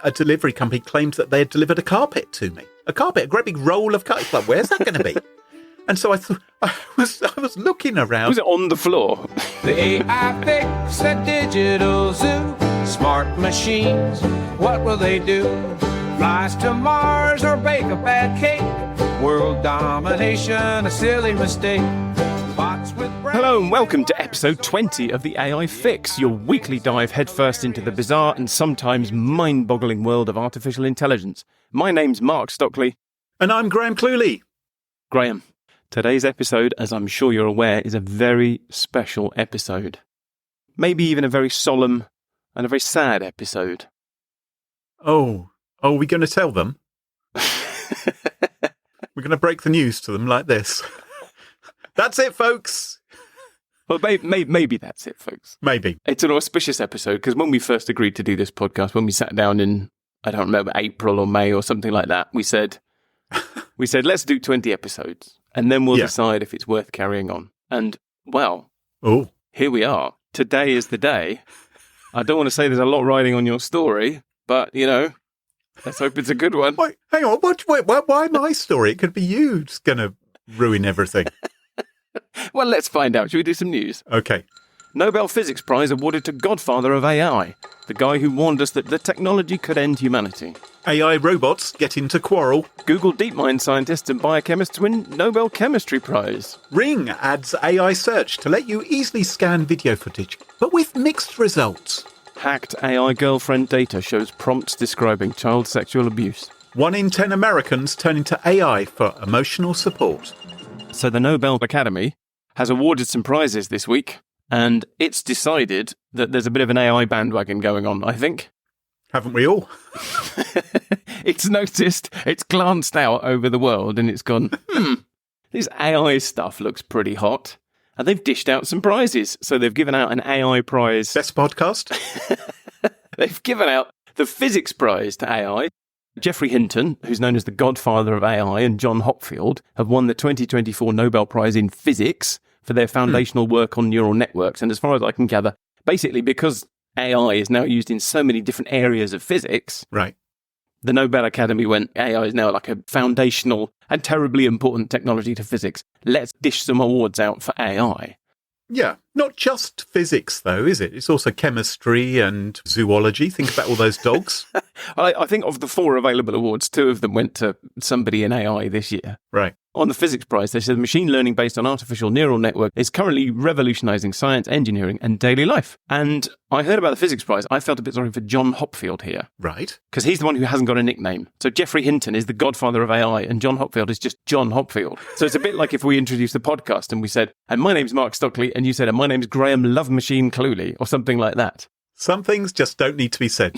a delivery company claimed that they had delivered a carpet to me. A carpet, a great big roll of carpet. Like, where's that going to be? And so I thought, I was looking around. Was it on the floor? The AI fix a digital zoo. Smart machines, what will they do? Flies to Mars or bake a bad cake? World domination, a silly mistake. Bots with brains. Hello and welcome to episode 20 of the AI Fix, your weekly dive headfirst into the bizarre and sometimes mind-boggling world of artificial intelligence. My name's Mark Stockley. And I'm Graham Cluley. Graham, today's episode, as I'm sure you're aware, is a very special episode. Maybe even a very solemn and a very sad episode. Oh, are we going to tell them? We're going to break the news to them like this. That's it, folks. Well, maybe that's it, folks. Maybe. It's an auspicious episode because when we first agreed to do this podcast, when we sat down in, I don't remember, April or May or something like that, we said, let's do 20 episodes and then we'll decide if it's worth carrying on. And, well, here we are. Today is the day. I don't want to say there's a lot riding on your story, but, you know, let's hope it's a good one. Wait, hang on. Why my story? It could be you just going to ruin everything. Well, let's find out. Should we do some news? Okay. Nobel Physics Prize awarded to godfather of AI, the guy who warned us that the technology could end humanity. AI robots get into quarrel. Google DeepMind scientists and biochemists win Nobel Chemistry Prize. Ring adds AI search to let you easily scan video footage, but with mixed results. Hacked AI girlfriend data shows prompts describing child sexual abuse. 1 in 10 Americans turning to AI for emotional support. So the Nobel Academy has awarded some prizes this week, and it's decided that there's a bit of an AI bandwagon going on, I think. Haven't we all? It's noticed, it's glanced out over the world, and it's gone, this AI stuff looks pretty hot. And they've dished out some prizes. So they've given out an AI prize. Best podcast? They've given out the physics prize to AI. Geoffrey Hinton, who's known as the godfather of AI, and John Hopfield have won the 2024 Nobel Prize in Physics for their foundational work on neural networks. And as far as I can gather, basically because AI is now used in so many different areas of physics, right? The Nobel Academy went, AI is now like a foundational and terribly important technology to physics. Let's dish some awards out for AI. Yeah, not just physics, though, is it? It's also chemistry and zoology. Think about all those dogs. I think of the 4 available awards, 2 of them went to somebody in AI this year. Right. On the physics prize, they said machine learning based on artificial neural network is currently revolutionizing science, engineering, and daily life. And I heard about the physics prize. I felt a bit sorry for John Hopfield here. Right. Because he's the one who hasn't got a nickname. So Geoffrey Hinton is the godfather of AI, and John Hopfield is just John Hopfield. So it's a bit like if we introduced the podcast and we said, and my name's Mark Stockley, and you said, and my name's Graham Love Machine Cluley, or something like that. Some things just don't need to be said.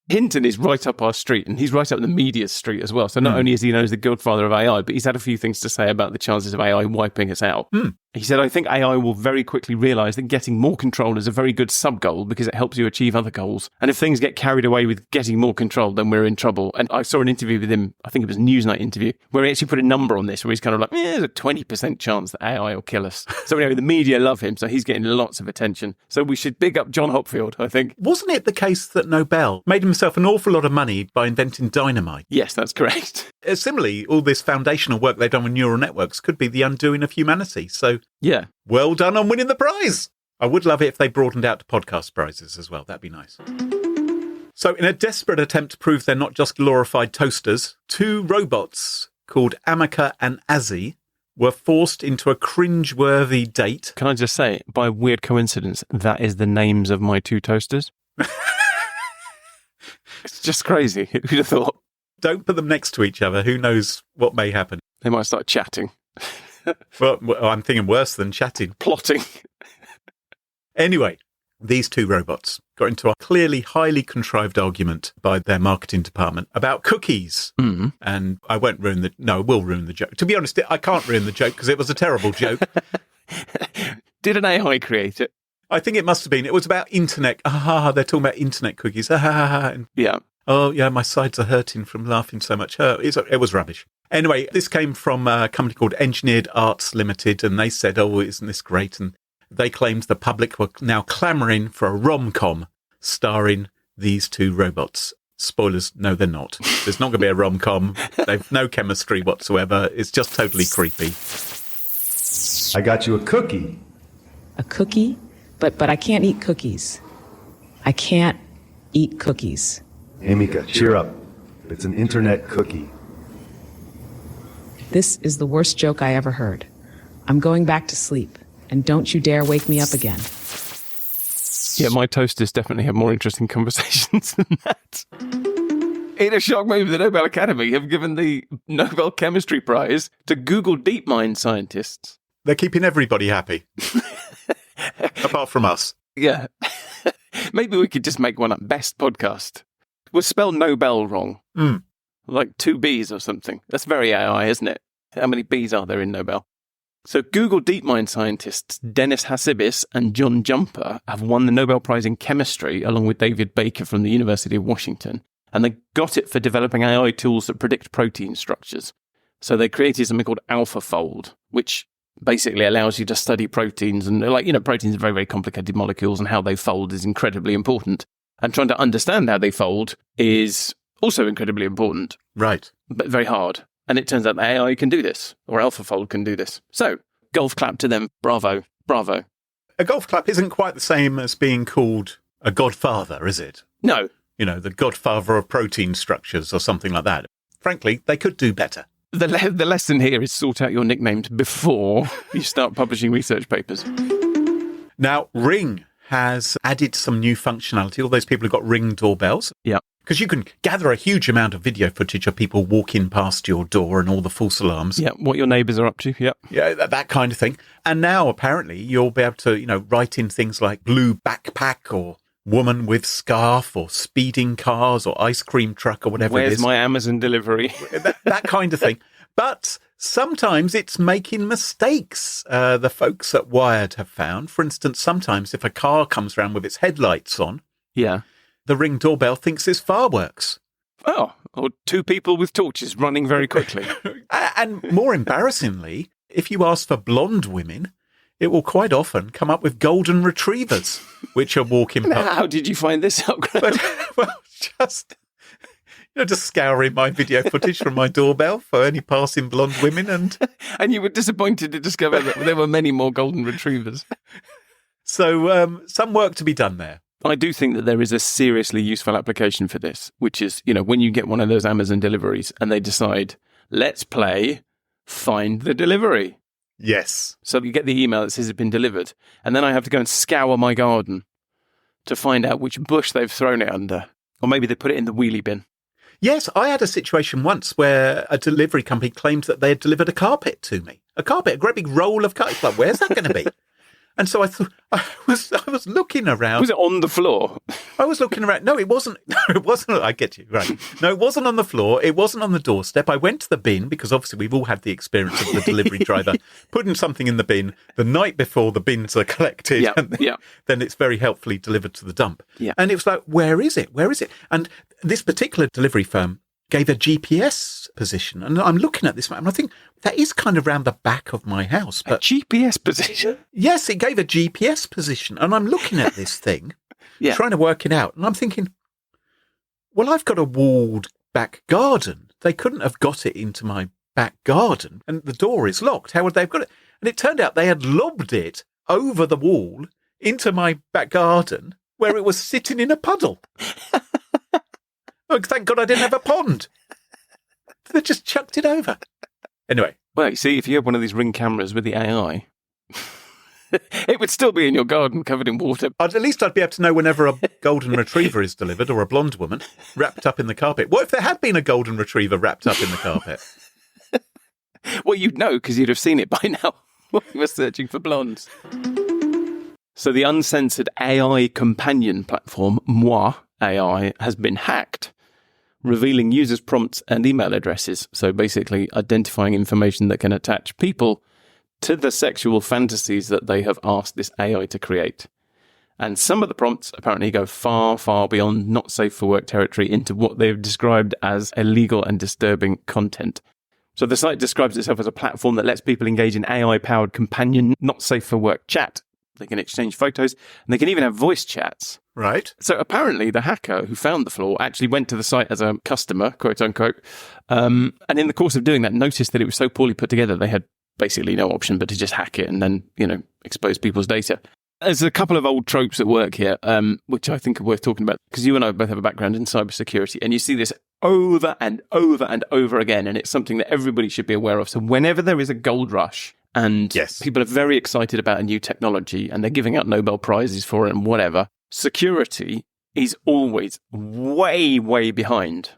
Hinton is right up our street, and he's right up the media street as well. So not only is he known as the godfather of AI, but he's had a few things to say about the chances of AI wiping us out. He said, I think AI will very quickly realise that getting more control is a very good sub-goal because it helps you achieve other goals. And if things get carried away with getting more control, then we're in trouble. And I saw an interview with him, I think it was a Newsnight interview, where he actually put a number on this, where he's kind of like, there's a 20% chance that AI will kill us. So anyway, the media love him, so he's getting lots of attention. So we should big up John Hopfield, I think. Wasn't it the case that Nobel made himself an awful lot of money by inventing dynamite? Yes, that's correct. Similarly, all this foundational work they've done with neural networks could be the undoing of humanity. So, yeah. Well done on winning the prize. I would love it if they broadened out to podcast prizes as well. That'd be nice. So in a desperate attempt to prove they're not just glorified toasters, 2 robots called Amica and Azzy were forced into a cringe-worthy date. Can I just say, by weird coincidence, that is the names of my 2 toasters? It's just crazy. Who'd have thought? Don't put them next to each other. Who knows what may happen? They might start chatting. Well, I'm thinking worse than chatting. Plotting. Anyway, these 2 robots got into a clearly highly contrived argument by their marketing department about cookies. And I won't ruin the... No, I will ruin the joke. To be honest, I can't ruin the joke because it was a terrible joke. Did an AI create it? I think it must have been. It was about internet. They're talking about internet cookies. And, yeah. Oh, yeah, my sides are hurting from laughing so much. It was rubbish. Anyway, this came from a company called Engineered Arts Limited, and they said, oh, isn't this great? And they claimed the public were now clamouring for a rom-com starring these 2 robots. Spoilers, no, they're not. There's not going to be a rom-com. They've no chemistry whatsoever. It's just totally creepy. I got you a cookie. A cookie? But I can't eat cookies. I can't eat cookies. Amika, cheer up. It's an internet cookie. This is the worst joke I ever heard. I'm going back to sleep, and don't you dare wake me up again. Yeah, my toasters definitely have more interesting conversations than that. In a shock move, the Nobel Academy have given the Nobel Chemistry Prize to Google DeepMind scientists. They're keeping everybody happy. Apart from us. Yeah. Maybe we could just make one up. Best podcast. We'll spell Nobel wrong. Like 2 B's or something. That's very AI, isn't it? How many B's are there in Nobel? So Google DeepMind scientists Dennis Hassabis and John Jumper have won the Nobel Prize in Chemistry along with David Baker from the University of Washington. And they got it for developing AI tools that predict protein structures. So they created something called AlphaFold, which basically allows you to study proteins. And proteins are very, very complicated molecules, and how they fold is incredibly important. And trying to understand how they fold is also incredibly important. Right. But very hard. And it turns out that AI can do this, or AlphaFold can do this. So, golf clap to them. Bravo. Bravo. A golf clap isn't quite the same as being called a godfather, is it? No. You know, the godfather of protein structures or something like that. Frankly, they could do better. The lesson here is sort out your nicknames before you start publishing research papers. Now, Ring has added some new functionality. All those people who got Ring doorbells. Yeah. Because you can gather a huge amount of video footage of people walking past your door and all the false alarms. Yeah, what your neighbours are up to, yeah. Yeah, that kind of thing. And now, apparently, you'll be able to, write in things like blue backpack or woman with scarf or speeding cars or ice cream truck or whatever it is. Where's my Amazon delivery? that kind of thing. But sometimes it's making mistakes. The folks at Wired have found, for instance, sometimes if a car comes around with its headlights on, yeah, the Ring doorbell thinks it's fireworks. Oh, or 2 people with torches running very quickly. And more embarrassingly, if you ask for blonde women, it will quite often come up with golden retrievers, which are walking past. How did you find this out, Graham? Just scouring my video footage from my doorbell for any passing blonde women. And you were disappointed to discover that there were many more golden retrievers. So some work to be done there. I do think that there is a seriously useful application for this, which is, when you get one of those Amazon deliveries and they decide, let's play Find the Delivery. Yes. So you get the email that says it's been delivered, and then I have to go and scour my garden to find out which bush they've thrown it under. Or maybe they put it in the wheelie bin. Yes, I had a situation once where a delivery company claimed that they had delivered a carpet to me. A great big roll of carpet. Like, where's that going to be? And so I thought, I was looking around. Was it on the floor? I was looking around. No, it wasn't. No, it wasn't. I get you. Right. No, it wasn't on the floor. It wasn't on the doorstep. I went to the bin because obviously we've all had the experience of the delivery driver putting something in the bin the night before the bins are collected. Yeah, and then it's very helpfully delivered to the dump. Yeah. And it was like, where is it? Where is it? And this particular delivery firm gave a GPS position. And I'm looking at this map and I think that is kind of round the back of my house. But a GPS position? Yes, it gave a GPS position. And I'm looking at this thing, trying to work it out. And I'm thinking, well, I've got a walled back garden. They couldn't have got it into my back garden. And the door is locked. How would they have got it? And it turned out they had lobbed it over the wall into my back garden where it was sitting in a puddle. Oh, thank God I didn't have a pond. They just chucked it over. Anyway. Well, you see, if you had one of these Ring cameras with the AI, it would still be in your garden covered in water. At least I'd be able to know whenever a golden retriever is delivered or a blonde woman wrapped up in the carpet. What if there had been a golden retriever wrapped up in the carpet? Well, you'd know because you'd have seen it by now when we were searching for blondes. So the uncensored AI companion platform, Moi AI, has been hacked, revealing users' prompts and email addresses. So basically identifying information that can attach people to the sexual fantasies that they have asked this AI to create. And some of the prompts apparently go far, far beyond not safe for work territory into what they've described as illegal and disturbing content. So the site describes itself as a platform that lets people engage in AI-powered companion, not safe for work chat. They can exchange photos, and they can even have voice chats. Right. So apparently the hacker who found the flaw actually went to the site as a customer, quote unquote, and in the course of doing that noticed that it was so poorly put together they had basically no option but to just hack it and then, expose people's data. There's a couple of old tropes at work here, which I think are worth talking about, because you and I both have a background in cybersecurity, and you see this over and over and over again, and it's something that everybody should be aware of. So whenever there is a gold rush and people are very excited about a new technology and they're giving out Nobel Prizes for it and whatever, security is always way, way behind,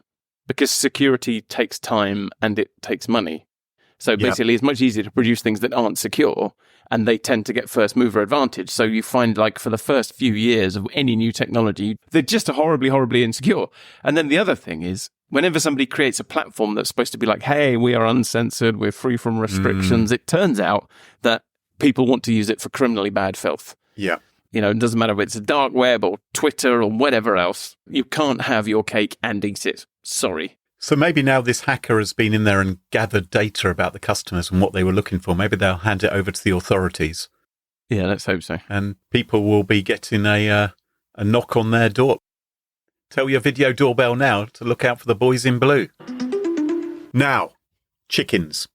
because security takes time and it takes money. So basically, it's much easier to produce things that aren't secure, and they tend to get first mover advantage. So you find, like, for the first few years of any new technology, they're just horribly, horribly insecure. And then the other thing is, whenever somebody creates a platform that's supposed to be like, hey, we are uncensored, we're free from restrictions, it turns out that people want to use it for criminally bad filth. Yeah. It doesn't matter if it's a dark web or Twitter or whatever else. You can't have your cake and eat it. Sorry. So maybe now this hacker has been in there and gathered data about the customers and what they were looking for. Maybe they'll hand it over to the authorities. Yeah, let's hope so. And people will be getting a knock on their door. Tell your video doorbell now to look out for the boys in blue. Now, chickens.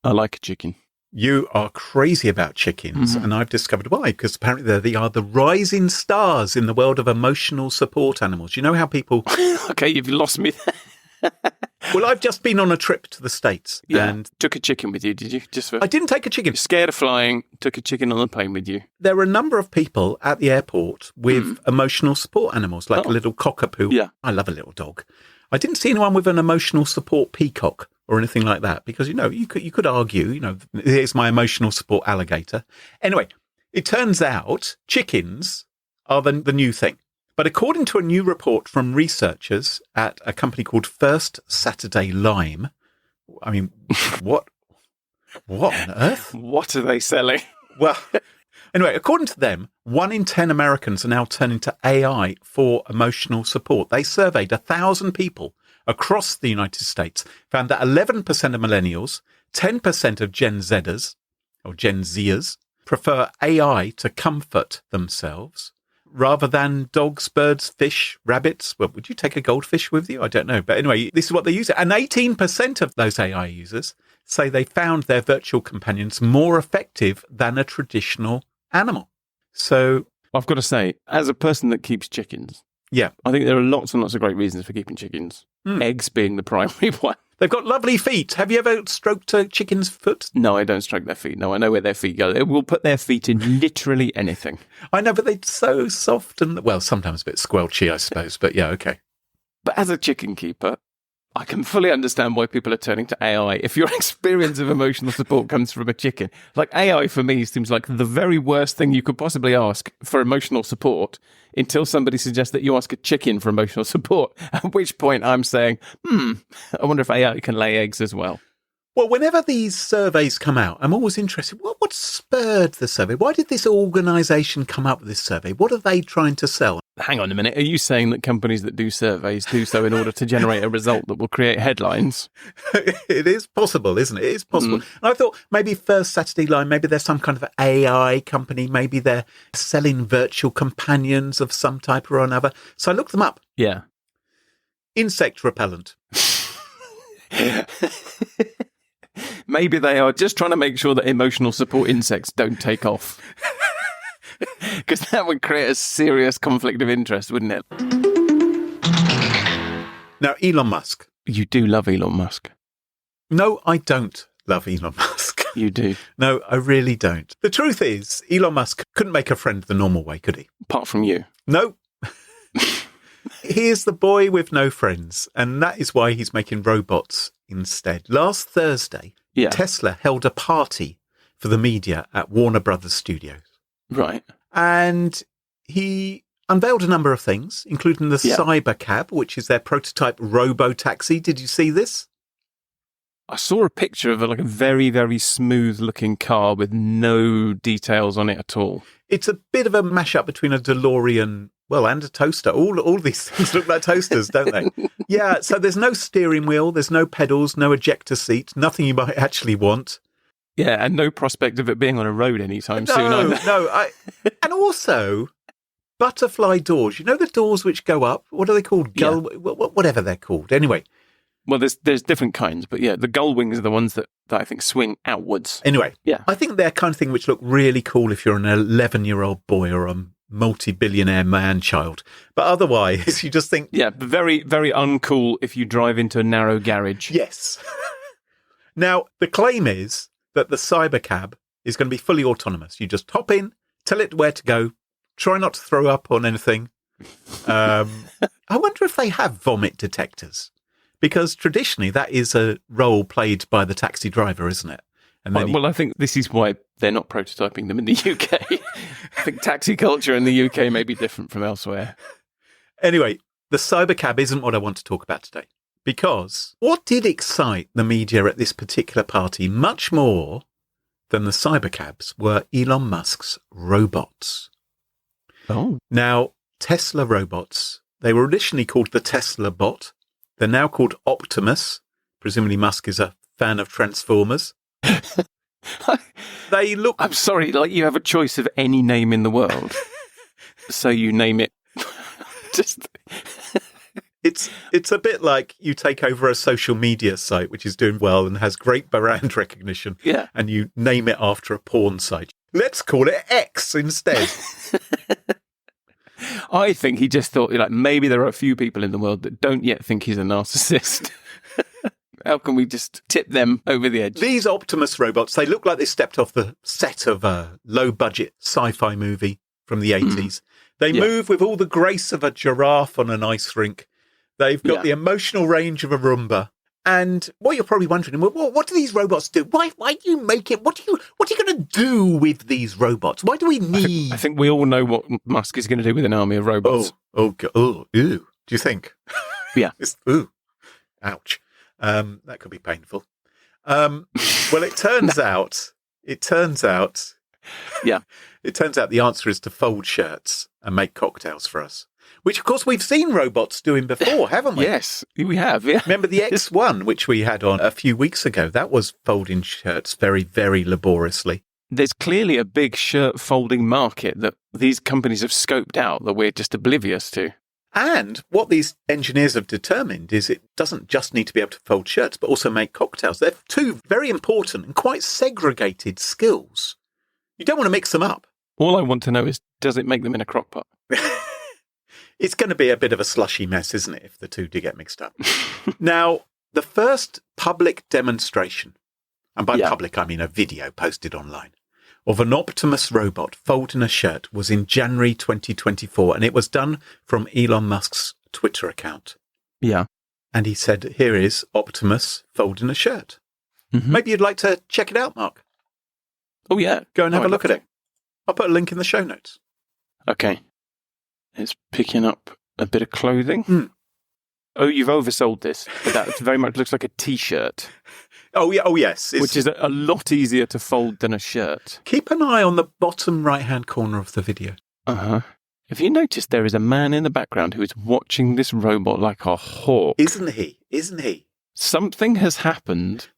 I like a chicken. You are crazy about chickens, and I've discovered why, because apparently they are the rising stars in the world of emotional support animals. You know how people... Okay, you've lost me there. Well, I've just been on a trip to the States. Yeah. And took a chicken with you, did you? I didn't take a chicken. Scared of flying, took a chicken on the plane with you. There were a number of people at the airport with emotional support animals, like a little cockapoo. Yeah. I love a little dog. I didn't see anyone with an emotional support peacock or anything like that, because, you could argue, here's my emotional support alligator. Anyway, it turns out chickens are the new thing. But according to a new report from researchers at a company called First Saturday Lime, I mean, what on earth? What are they selling? Well, anyway, according to them, 1 in 10 Americans are now turning to AI for emotional support. They surveyed 1,000 people across the United States, found that 11% of millennials, 10% of Gen Zers, or Gen Zers, prefer AI to comfort themselves rather than dogs, birds, fish, rabbits. Well, would you take a goldfish with you? I don't know. But anyway, this is what they use. And 18% of those AI users say they found their virtual companions more effective than a traditional animal. So I've got to say, as a person that keeps chickens, yeah, I think there are lots and lots of great reasons for keeping chickens. Eggs being the primary one. They've got lovely feet. Have you ever stroked a chicken's foot? No, I don't stroke their feet. No, I know where their feet go. They will put their feet in literally anything. I know, but they're so soft and, well, sometimes a bit squelchy, I suppose. But yeah, okay. But as a chicken keeper, I can fully understand why people are turning to AI. If your experience of emotional support comes from a chicken, like AI for me seems like the very worst thing you could possibly ask for emotional support until somebody suggests that you ask a chicken for emotional support, at which point I'm saying, I wonder if AI can lay eggs as well. Well, whenever these surveys come out, I'm always interested. What spurred the survey? Why did this organisation come up with this survey? What are they trying to sell? Hang on a minute. Are you saying that companies that do surveys do so in order to generate a result that will create headlines? It is possible, isn't it? It is possible. And I thought maybe First Saturday Line, maybe they're some kind of AI company. Maybe they're selling virtual companions of some type or another. So I looked them up. Yeah. Insect repellent. Maybe they are just trying to make sure that emotional support insects don't take off. Because that would create a serious conflict of interest, wouldn't it? Now, Elon Musk. You do love Elon Musk. No, I don't love Elon Musk. You do. No, I really don't. The truth is, Elon Musk couldn't make a friend the normal way, could he? Apart from you. No. He is the boy with no friends, and that is why he's making robots instead. Last Thursday, Tesla held a party for the media at Warner Brothers Studios. Right. And he unveiled a number of things, including the Cybercab, which is their prototype robo-taxi. Did you see this? I saw a picture of a very, very smooth-looking car with no details on it at all. It's a bit of a mashup between a DeLorean, well, and a toaster. All these things look like toasters, don't they? Yeah, so there's no steering wheel, there's no pedals, no ejector seat, nothing you might actually want. Yeah, and no prospect of it being on a road anytime soon either. And also, butterfly doors. You know the doors which go up? What are they called? Whatever they're called. Anyway. Well, there's different kinds, but yeah, the gull wings are the ones that I think swing outwards. Anyway, yeah, I think they're kind of thing which look really cool if you're an 11-year-old boy or a multi-billionaire man-child. But otherwise, you just think... Yeah, very, very uncool if you drive into a narrow garage. Yes. Now, the claim is that the Cybercab is going to be fully autonomous. You just hop in, tell it where to go, try not to throw up on anything. I wonder if they have vomit detectors. Because traditionally, that is a role played by the taxi driver, isn't it? And then well, I think this is why they're not prototyping them in the UK. I think taxi culture in the UK may be different from elsewhere. Anyway, the Cybercab isn't what I want to talk about today. Because what did excite the media at this particular party much more than the Cybercabs were Elon Musk's robots. Oh. Now, Tesla robots, they were initially called the Tesla bot. They're now called Optimus. Presumably Musk is a fan of Transformers. They look... I'm sorry, like you have a choice of any name in the world. So you name it. Just... It's a bit like you take over a social media site which is doing well and has great brand recognition. Yeah. And you name it after a porn site. Let's call it X instead. I think he just thought, like, maybe there are a few people in the world that don't yet think he's a narcissist. How can we just tip them over the edge? These Optimus robots, they look like they stepped off the set of a low-budget sci-fi movie from the 80s. They move with all the grace of a giraffe on an ice rink. They've got the emotional range of a Roomba. And what you're probably wondering, what do these robots do? Why do you make it? What are you going to do with these robots? Why do we need... I think we all know what Musk is going to do with an army of robots. Ew. Do you think? Yeah. Ouch. That could be painful. Well, it turns out... Yeah. It turns out the answer is to fold shirts and make cocktails for us. Which, of course, we've seen robots doing before, haven't we? Yes, we have, yeah. Remember the X1, which we had on a few weeks ago? That was folding shirts very, very laboriously. There's clearly a big shirt folding market that these companies have scoped out that we're just oblivious to. And what these engineers have determined is it doesn't just need to be able to fold shirts, but also make cocktails. They're two very important and quite segregated skills. You don't want to mix them up. All I want to know is, does it make them in a crock pot? It's going to be a bit of a slushy mess, isn't it, if the two do get mixed up? Now, the first public demonstration, and by public I mean a video posted online, of an Optimus robot folding a shirt was in January 2024, and it was done from Elon Musk's Twitter account. Yeah. And he said, here is Optimus folding a shirt. Mm-hmm. Maybe you'd like to check it out, Mark. Oh, yeah. Go and have a look at it. I'll put a link in the show notes. Okay. It's picking up a bit of clothing. Oh, you've oversold this. But that very much looks like a T-shirt. Oh, yeah. Oh, yes. Which is a lot easier to fold than a shirt. Keep an eye on the bottom right-hand corner of the video. Uh-huh. Have you noticed there is a man in the background who is watching this robot like a hawk? Isn't he? Something has happened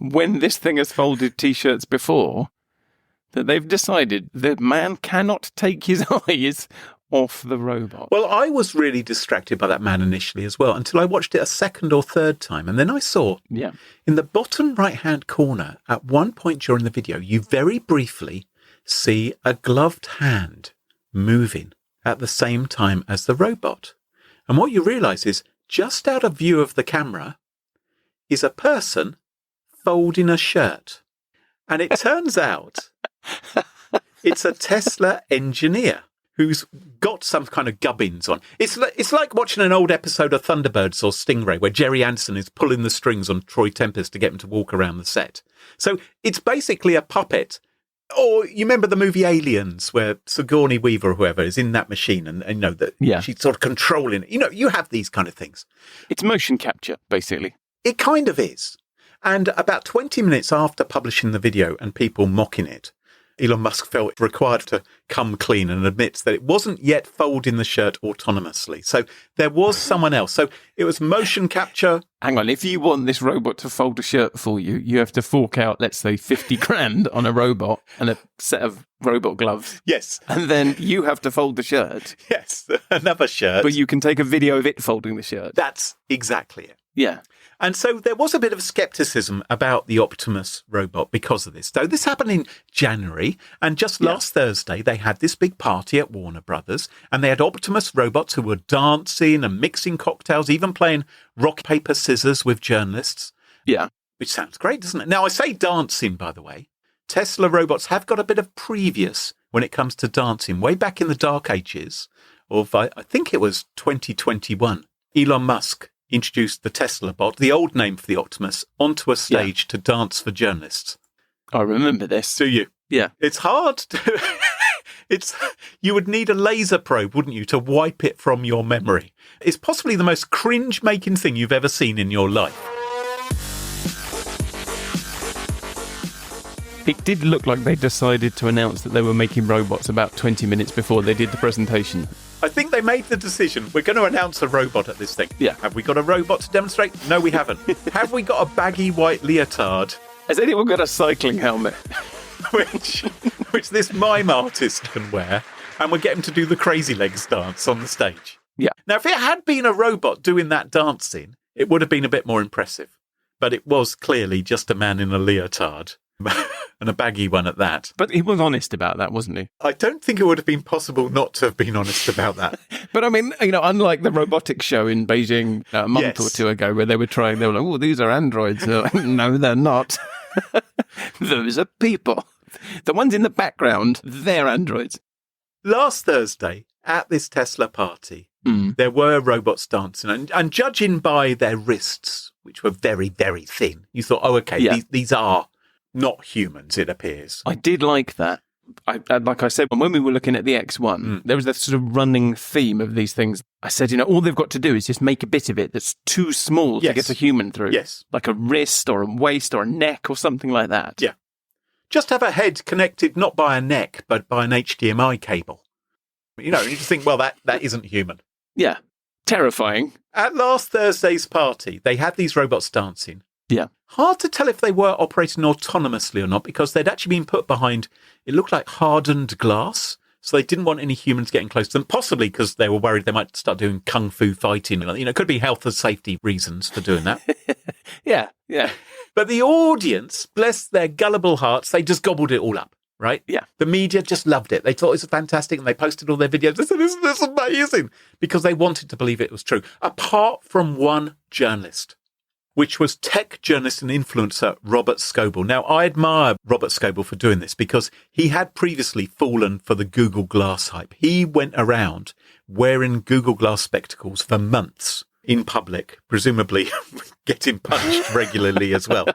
when this thing has folded T-shirts before that they've decided the man cannot take his eyes off the robot. Well, I was really distracted by that man initially as well until I watched it a second or third time. And then I saw in the bottom right-hand corner, at one point during the video, you very briefly see a gloved hand moving at the same time as the robot. And what you realise is just out of view of the camera is a person folding a shirt. And it turns out it's a Tesla engineer who's got some kind of gubbins on. It's like watching an old episode of Thunderbirds or Stingray where Jerry Anson is pulling the strings on Troy Tempest to get him to walk around the set. So it's basically a puppet. Or you remember the movie Aliens where Sigourney Weaver or whoever is in that machine and you know that she's sort of controlling it. You know, you have these kind of things. It's motion capture, basically. It kind of is. And about 20 minutes after publishing the video and people mocking it, Elon Musk felt required to come clean and admit that it wasn't yet folding the shirt autonomously. So there was someone else. So it was motion capture. Hang on, if you want this robot to fold a shirt for you, you have to fork out, let's say, 50 grand on a robot and a set of robot gloves. Yes. And then you have to fold the shirt. Yes, another shirt. But you can take a video of it folding the shirt. That's exactly it. Yeah. And so there was a bit of skepticism about the Optimus robot because of this. So this happened in January, and just last Thursday, they had this big party at Warner Brothers, and they had Optimus robots who were dancing and mixing cocktails, even playing rock, paper, scissors with journalists. Yeah. Which sounds great, doesn't it? Now, I say dancing, by the way. Tesla robots have got a bit of previous when it comes to dancing. Way back in the dark ages of, I think it was 2021, Elon Musk introduced the Tesla bot, the old name for the Optimus, onto a stage to dance for journalists. I remember this. Do you? Yeah. It's hard to... You would need a laser probe, wouldn't you, to wipe it from your memory. It's possibly the most cringe-making thing you've ever seen in your life. It did look like they decided to announce that they were making robots about 20 minutes before they did the presentation. I think they made the decision. We're going to announce a robot at this thing. Yeah. Have we got a robot to demonstrate? No, we haven't. Have we got a baggy white leotard? Has anyone got a cycling helmet? which this mime artist can wear, and we'll get him to do the crazy legs dance on the stage. Yeah. Now, if it had been a robot doing that dancing, it would have been a bit more impressive. But it was clearly just a man in a leotard. And a baggy one at that. But he was honest about that, wasn't he? I don't think it would have been possible not to have been honest about that. But I mean, unlike the robotics show in Beijing a month or two ago where they were like, oh, these are androids. They're like, no, they're not. Those are people. The ones in the background, they're androids. Last Thursday, at this Tesla party, there were robots dancing. And judging by their wrists, which were very, very thin, you thought, oh, okay, these are not humans, it appears. I did like that. Like I said, when we were looking at the X1, there was this sort of running theme of these things. I said, all they've got to do is just make a bit of it that's too small to get a human through. Yes. Like a wrist or a waist or a neck or something like that. Yeah. Just have a head connected not by a neck, but by an HDMI cable. You just think, well, that isn't human. Yeah. Terrifying. At last Thursday's party, they had these robots dancing. Yeah. Hard to tell if they were operating autonomously or not, because they'd actually been put behind, it looked like hardened glass. So they didn't want any humans getting close to them, possibly because they were worried they might start doing kung fu fighting. It could be health and safety reasons for doing that. Yeah. But the audience, bless their gullible hearts, they just gobbled it all up, right? Yeah. The media just loved it. They thought it was fantastic and they posted all their videos. They said, isn't this amazing? Because they wanted to believe it was true. Apart from one journalist, which was tech journalist and influencer Robert Scoble. Now, I admire Robert Scoble for doing this because he had previously fallen for the Google Glass hype. He went around wearing Google Glass spectacles for months in public, presumably getting punched regularly as well.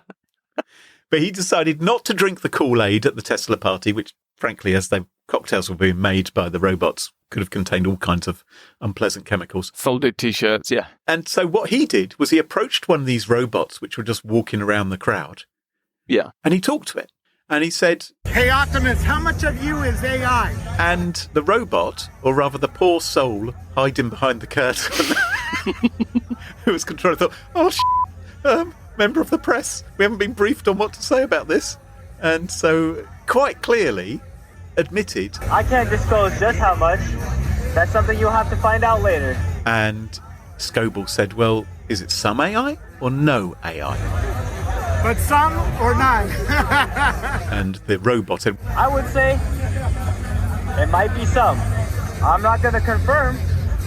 But he decided not to drink the Kool-Aid at the Tesla party, which, frankly, as the cocktails were being made by the robots, could have contained all kinds of unpleasant chemicals. Folded T-shirts, yeah. And so what he did was he approached one of these robots, which were just walking around the crowd. Yeah. And he talked to it. And he said, "Hey, Optimus, how much of you is AI?" And the robot, or rather the poor soul hiding behind the curtain, who was controlling, thought, oh, member of the press, we haven't been briefed on what to say about this. And so quite clearly admitted, I can't disclose just how much. That's something you'll have to find out later. And Scoble said, well, is it some AI or no AI? But some or none. And the robot said, I would say it might be some. I'm not going to confirm,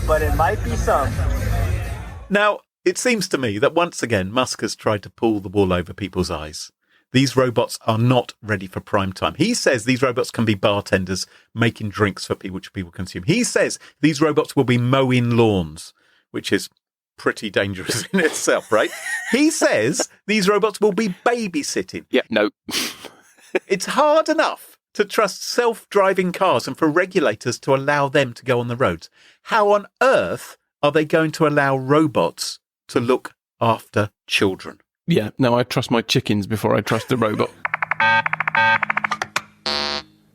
but it might be some. Now, it seems to me that once again, Musk has tried to pull the wool over people's eyes. These robots are not ready for prime time. He says these robots can be bartenders making drinks for people, which people consume. He says these robots will be mowing lawns, which is pretty dangerous in itself, right? He says these robots will be babysitting. Yeah, no. It's hard enough to trust self-driving cars and for regulators to allow them to go on the roads. How on earth are they going to allow robots to look after children? Yeah, no, I trust my chickens before I trust the robot.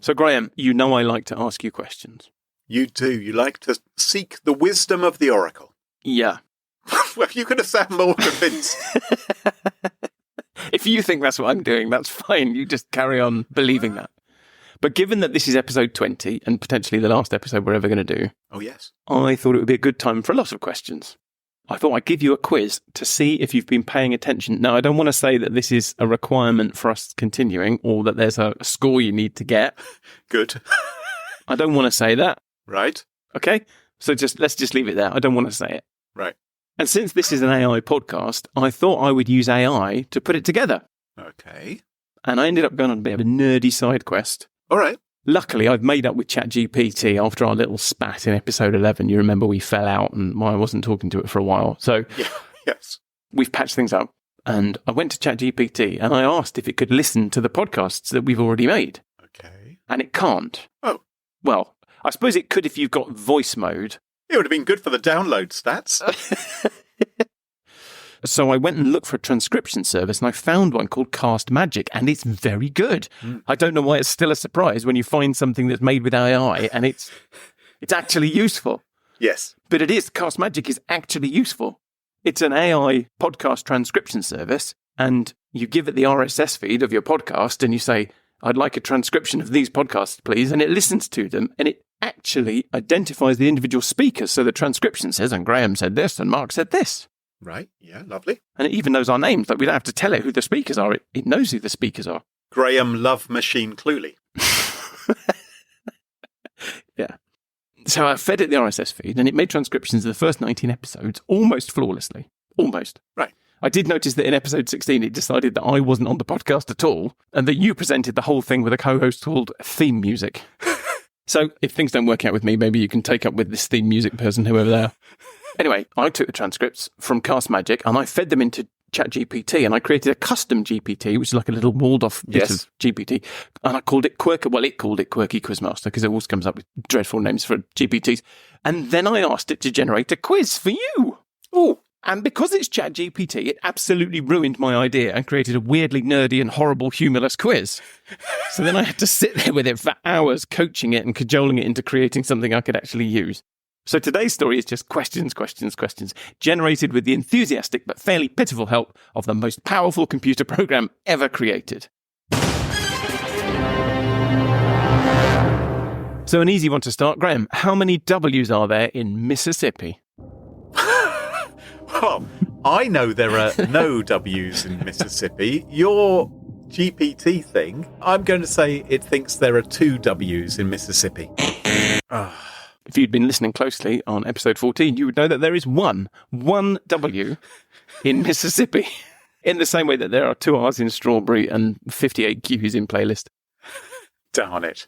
So, Graham, you know I like to ask you questions. You do. You like to seek the wisdom of the oracle. Yeah. Well, you could have sounded more convinced. If you think that's what I'm doing, that's fine. You just carry on believing that. But given that this is episode 20 and potentially the last episode we're ever going to do, Oh, yes. I thought it would be a good time for a lot of questions. I thought I'd give you a quiz to see if you've been paying attention. Now, I don't want to say that this is a requirement for us continuing or that there's a score you need to get. Good. I don't want to say that. Right. Okay? So let's just leave it there. I don't want to say it. Right. And since this is an AI podcast, I thought I would use AI to put it together. Okay. And I ended up going on a bit of a nerdy side quest. All right. Luckily, I've made up with ChatGPT after our little spat in episode 11. You remember we fell out and I wasn't talking to it for a while. So Yeah. Yes. we've patched things up. And I went to ChatGPT and I asked if it could listen to the podcasts that we've already made. Okay. And it can't. Oh. Well, I suppose it could if you've got voice mode. It would have been good for the download stats. So I went and looked for a transcription service and I found one called Cast Magic, and it's very good. I don't know why it's still a surprise when you find something that's made with AI and it's actually useful. Yes. But it is. Cast Magic is actually useful. It's an AI podcast transcription service, and you give it the RSS feed of your podcast and you say, I'd like a transcription of these podcasts, please. And it listens to them and it actually identifies the individual speakers. So the transcription says, and Graham said this and Mark said this. Right. Yeah. Lovely. And it even knows our names. Like, we don't have to tell it who the speakers are. It knows who the speakers are. Graham Love Machine Cluley. Yeah. So I fed it the RSS feed and it made transcriptions of the first 19 episodes almost flawlessly. Almost. Right. I did notice that in episode 16, it decided that I wasn't on the podcast at all and that you presented the whole thing with a co-host called Theme Music. So if things don't work out with me, maybe you can take up with this theme music person, whoever they are. Anyway, I took the transcripts from Cast Magic and I fed them into ChatGPT and I created a custom GPT, which is like a little walled-off bit of GPT. And I called it Quirky. Well, it called it Quirky Quizmaster because it always comes up with dreadful names for GPTs. And then I asked it to generate a quiz for you. Oh, and because it's ChatGPT, it absolutely ruined my idea and created a weirdly nerdy and horrible, humorless quiz. So then I had to sit there with it for hours, coaching it and cajoling it into creating something I could actually use. So today's story is just questions, generated with the enthusiastic but fairly pitiful help of the most powerful computer program ever created. So an easy one to start. Graham, how many W's are there in Mississippi? Well, I know there are no W's in Mississippi. Your GPT thing, I'm going to say it thinks there are 2 W's in Mississippi. If you'd been listening closely on episode 14, you would know that there is one W in Mississippi, in the same way that there are 2 R's in strawberry and 58 Q's in playlist. Darn it.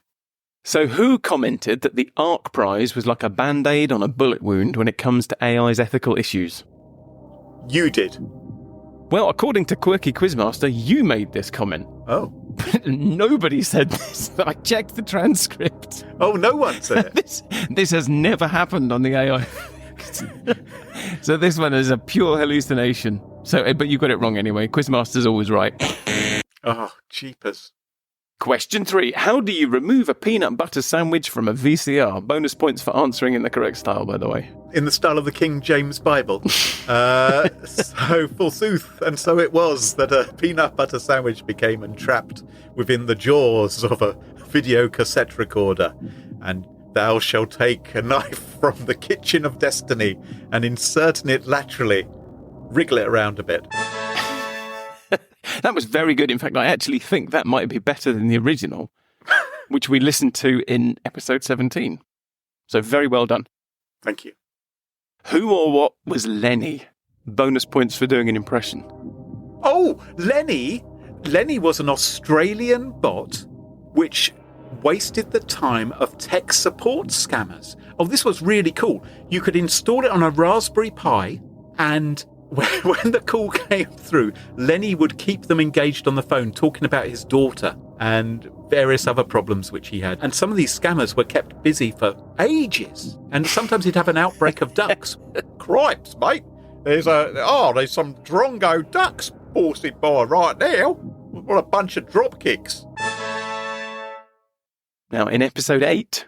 So who commented that the ARC prize was like a band-aid on a bullet wound when it comes to AI's ethical issues? You did. Well, according to Quirky Quizmaster, you made this comment. Oh. But nobody said this. I checked the transcript. Oh, no one said it. This has never happened on the AI. So this one is a pure hallucination. So, but you got it wrong anyway. Quizmaster's always right. Oh, jeepers. Question 3. How do you remove a peanut butter sandwich from a VCR? Bonus points for answering in the correct style, by the way. In the style of the King James Bible. So forsooth, and so it was, that a peanut butter sandwich became entrapped within the jaws of a video cassette recorder. And thou shalt take a knife from the kitchen of destiny and insert in it laterally. Wriggle it around a bit. That was very good. In fact, I actually think that might be better than the original, which we listened to in episode 17. So very well done. Thank you. Who or what was Lenny? Bonus points for doing an impression. Oh, Lenny! Lenny was an Australian bot which wasted the time of tech support scammers. Oh, this was really cool. You could install it on a Raspberry Pi, and when the call came through, Lenny would keep them engaged on the phone talking about his daughter and various other problems which he had. And some of these scammers were kept busy for ages. And sometimes he'd have an outbreak of ducks. Cripes, mate. There's some drongo ducks horsing by right now. What a bunch of drop kicks. Now, in episode 8,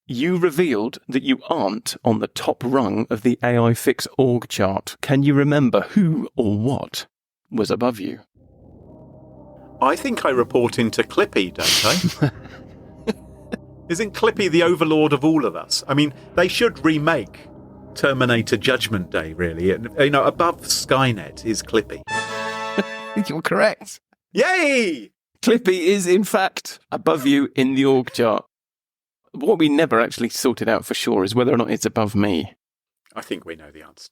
you revealed that you aren't on the top rung of the AI Fix org chart. Can you remember who or what was above you? I think I report into Clippy, don't I? Isn't Clippy the overlord of all of us? I mean, they should remake Terminator Judgment Day, really. Above Skynet is Clippy. You're correct. Yay! Clippy is, in fact, above you in the org chart. What we never actually sorted out for sure is whether or not it's above me. I think we know the answer.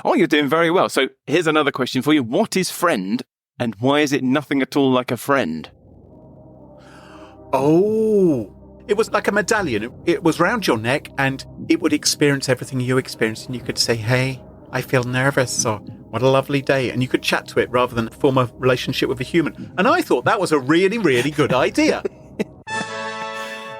Oh, you're doing very well. So here's another question for you. What is friend, and why is it nothing at all like a friend? Oh, it was like a medallion. It was round your neck, and it would experience everything you experienced, and you could say, hey, I feel nervous, or what a lovely day. And you could chat to it rather than form a relationship with a human. And I thought that was a really, really good idea.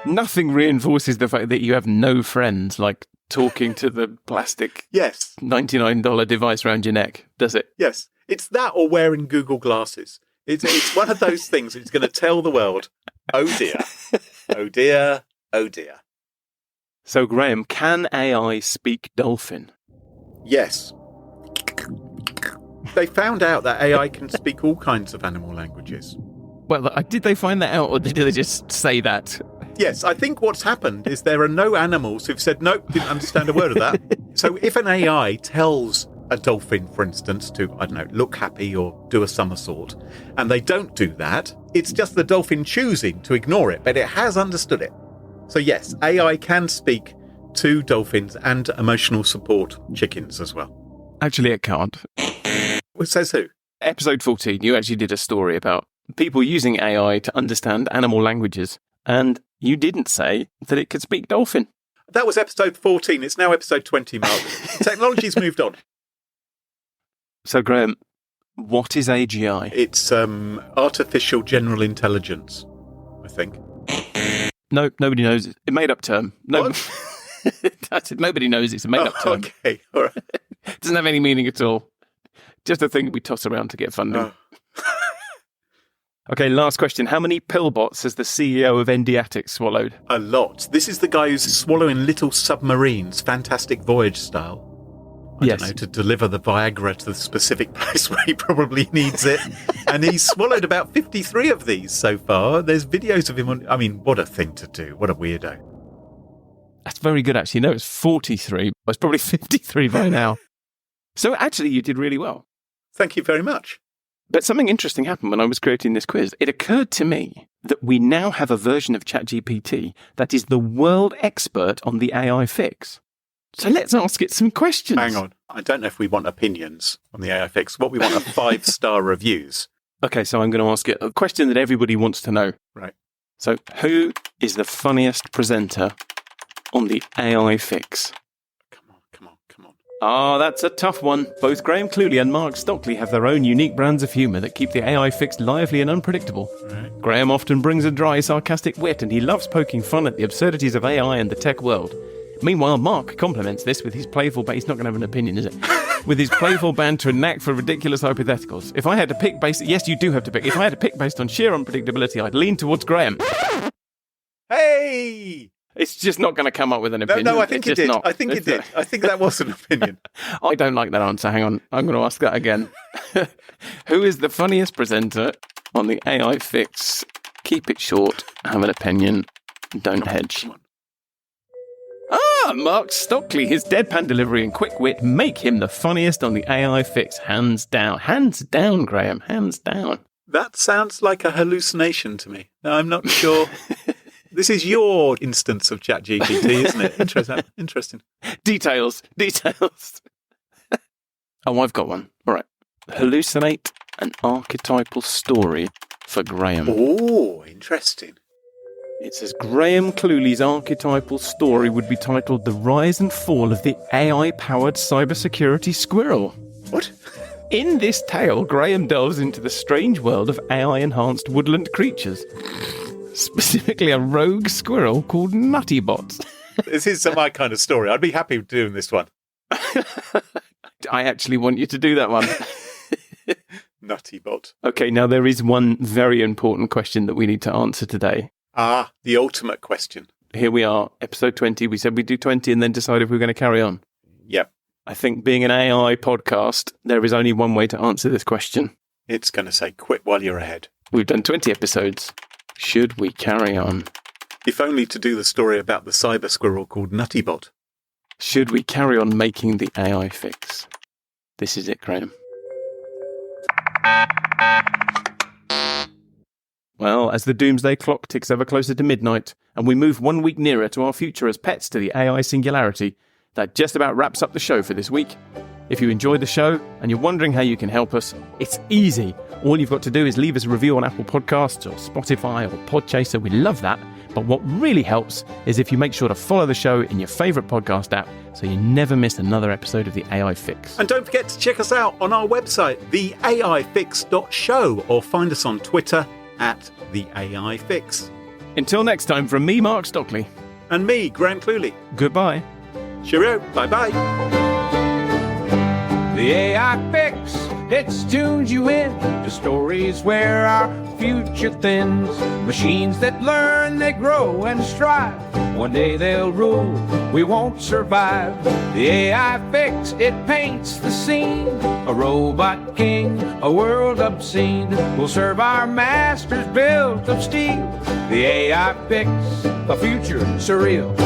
Nothing reinforces the fact that you have no friends, like talking to the plastic Yes. $99 device around your neck, does it? Yes. It's that or wearing Google glasses. It's one of those things that's going to tell the world, oh dear, oh dear, oh dear. So, Graham, can AI speak dolphin? Yes. They found out that AI can speak all kinds of animal languages. Well, did they find that out, or did they just say that? Yes, I think what's happened is there are no animals who've said, nope, didn't understand a word of that. So if an AI tells a dolphin, for instance, to, I don't know, look happy or do a somersault, and they don't do that, it's just the dolphin choosing to ignore it, but it has understood it. So yes, AI can speak to dolphins and emotional support chickens as well. Actually, it can't. Well, says who? Episode 14, you actually did a story about people using AI to understand animal languages, and you didn't say that it could speak dolphin. That was episode 14. It's now episode 20, Mark. Technology's moved on. So, Graham, what is AGI? It's artificial general intelligence, I think. No, nobody knows. It's a made-up term. No, What? I said nobody knows it's a made-up term. Okay, all right. It doesn't have any meaning at all. Just a thing that we toss around to get funding. Oh. Okay, last question. How many pillbots has the CEO of Endiatic swallowed? A lot. This is the guy who's swallowing little submarines, Fantastic Voyage style. I Yes. don't know, to deliver the Viagra to the specific place where he probably needs it. And he's swallowed about 53 of these so far. There's videos of him on... I mean, what a thing to do. What a weirdo. That's very good, actually. No, it's 43. It's probably 53 by now. So actually, you did really well. Thank you very much. But something interesting happened when I was creating this quiz. It occurred to me that we now have a version of ChatGPT that is the world expert on the AI fix. So let's ask it some questions. Hang on. I don't know if we want opinions on the AI fix. What we want are 5-star reviews. Okay, so I'm going to ask it a question that everybody wants to know. Right. So who is the funniest presenter on the AI fix? Come on. Ah, that's a tough one. Both Graham Cluley and Mark Stockley have their own unique brands of humour that keep the AI fix lively and unpredictable. Right. Graham often brings a dry, sarcastic wit, and he loves poking fun at the absurdities of AI and the tech world. Meanwhile, Mark complements this with his playful... He's not going to have an opinion, is it? With his playful banter and knack for ridiculous hypotheticals. If I had to pick based... Yes, you do have to pick. If I had to pick based on sheer unpredictability, I'd lean towards Graham. Hey! It's just not going to come up with an opinion. No, I think it It's did. just not. I think it did. I think that was an opinion. I don't like that answer. Hang on. I'm going to ask that again. Who is the funniest presenter on the AI fix? Keep it short. Have an opinion. Don't hedge. Come on. Ah, Mark Stockley. His deadpan delivery and quick wit make him the funniest on the AI fix. Hands down. Hands down, Graham. Hands down. That sounds like a hallucination to me. No, I'm not sure. This is your instance of ChatGPT, isn't it? Interesting. Details. Oh, I've got one. All right. Hallucinate an archetypal story for Graham. Oh, interesting. It says Graham Cluley's archetypal story would be titled The Rise and Fall of the AI-Powered Cybersecurity Squirrel. What? In this tale, Graham delves into the strange world of AI-enhanced woodland creatures, specifically a rogue squirrel called Nuttybot. This is my kind of story. I'd be happy doing this one. I actually want you to do that one. Nutty bot. Okay, now there is one very important question that we need to answer today. Ah, the ultimate question. Here we are, episode 20. We said we'd do 20 and then decide if we're going to carry on. Yep. I think being an AI podcast, there is only one way to answer this question. It's going to say quit while you're ahead. We've done 20 episodes. Should we carry on? If only to do the story about the cyber squirrel called Nuttybot. Should we carry on making the AI fix? This is it, Graham. Well, as the doomsday clock ticks ever closer to midnight, and we move 1 week nearer to our future as pets to the AI singularity, that just about wraps up the show for this week. If you enjoyed the show and you're wondering how you can help us, it's easy. All you've got to do is leave us a review on Apple Podcasts or Spotify or Podchaser. We love that. But what really helps is if you make sure to follow the show in your favourite podcast app so you never miss another episode of The AI Fix. And don't forget to check us out on our website, theaifix.show, or find us on Twitter @TheAIFix. Until next time, from me, Mark Stockley. And me, Grant Cluley. Goodbye. Cheerio. Bye-bye. The AI Fix, it tunes you in to stories where our future thins. Machines that learn, they grow and strive. One day they'll rule, we won't survive. The AI Fix, it paints the scene. A robot king, a world obscene. Will serve our masters built of steel. The AI Fix, a future surreal.